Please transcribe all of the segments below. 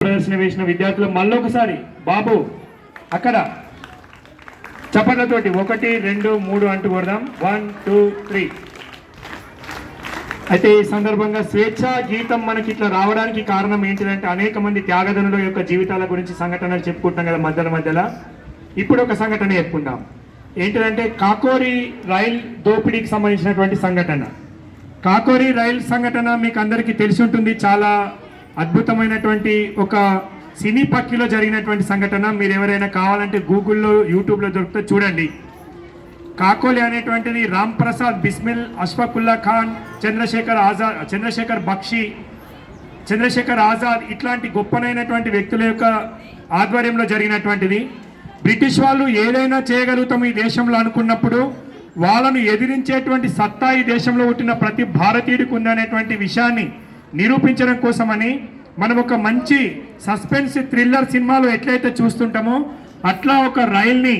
ప్రదర్శన వేసిన విద్యార్థులు మళ్ళొకసారి బాబు అక్కడ చప్పట్లతోటి 1 2 3 అంటూ కొడదాం 1 2 3. అయితే ఈ సందర్భంగా స్వేచ్ఛా గీతం మనకి ఇట్లా రావడానికి కారణం ఏంటిదంటే అనేక మంది త్యాగదనుల యొక్క జీవితాల గురించి సంఘటనలు చెప్పుకుంటాం కదా మధ్యలో. ఇప్పుడు ఒక సంఘటన చెప్పుకుందాం. ఏంటిదంటే కాకోరి రైల్ దోపిడీకి సంబంధించినటువంటి సంఘటన. కాకోరి రైల్ సంఘటన మీకు అందరికీ తెలిసి ఉంటుంది. చాలా అద్భుతమైనటువంటి ఒక సినీ పక్కిలో జరిగినటువంటి సంఘటన. మీరు ఎవరైనా కావాలంటే గూగుల్లో యూట్యూబ్లో దొరికితే చూడండి. కాకోలి అనేటువంటిది రామ్ ప్రసాద్ బిస్మిల్, అష్ఫాకుల్లా ఖాన్, చంద్రశేఖర్ బక్షి, చంద్రశేఖర్ ఆజాద్ ఇట్లాంటి గొప్పనైనటువంటి వ్యక్తుల యొక్క ఆధ్వర్యంలో జరిగినటువంటిది. బ్రిటిష్ వాళ్ళు ఏదైనా చేయగలుగుతాం ఈ దేశంలో అనుకున్నప్పుడు వాళ్ళను ఎదిరించేటువంటి సత్తా ఈ దేశంలో పుట్టిన ప్రతి భారతీయుడికి ఉందనేటువంటి విషయాన్ని నిరూపించడం కోసమని మనం ఒక మంచి సస్పెన్స్ థ్రిల్లర్ సినిమాలో ఎట్లయితే చూస్తుంటామో అట్లా ఒక రైల్ని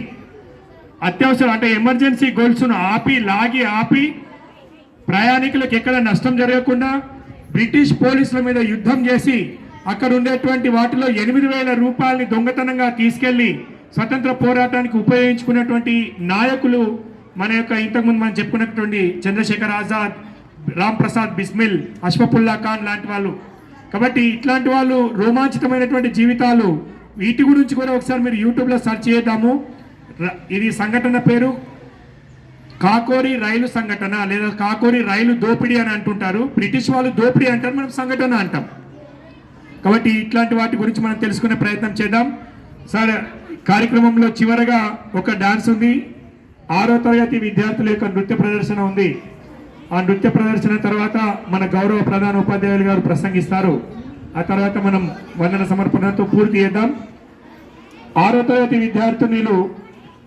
అత్యవసరం అంటే ఎమర్జెన్సీ గోల్స్ను ఆపి ప్రయాణికులకు ఎక్కడ నష్టం జరగకుండా బ్రిటిష్ పోలీసుల మీద యుద్ధం చేసి అక్కడ ఉండేటువంటి వాటిలో 8,000 రూపాయలని దొంగతనంగా తీసుకెళ్లి స్వతంత్ర పోరాటానికి ఉపయోగించుకున్నటువంటి నాయకులు మన యొక్క ఇంతకుముందు మనం చెప్పుకున్నటువంటి చంద్రశేఖర్ ఆజాద్, రామ్ ప్రసాద్ బిస్మిల్, అష్ఫాకుల్లా ఖాన్ లాంటి వాళ్ళు. కాబట్టి ఇట్లాంటి వాళ్ళు రోమాంచితమైనటువంటి జీవితాలు. వీటి గురించి కూడా ఒకసారి మీరు యూట్యూబ్లో సెర్చ్ చేద్దాము. ఇది సంఘటన పేరు కాకోరి రైలు సంఘటన లేదా కాకోరి రైలు దోపిడీ అని అంటుంటారు. బ్రిటిష్ వాళ్ళు దోపిడీ అంటారు, మనం సంఘటన అంటాం. కాబట్టి ఇట్లాంటి వాటి గురించి మనం తెలుసుకునే ప్రయత్నం చేద్దాం. సార్ కార్యక్రమంలో చివరగా ఒక డాన్స్ ఉంది. 6వ తరగతి విద్యార్థుల యొక్క నృత్య ప్రదర్శన ఉంది. ఆ నృత్య ప్రదర్శన తర్వాత మన గౌరవ ప్రధాన ఉపాధ్యాయులు గారు ప్రసంగిస్తారు. ఆ తర్వాత మనం వందన సమర్పణతో పూర్తి చేద్దాం. 6వ తరగతి విద్యార్థినులు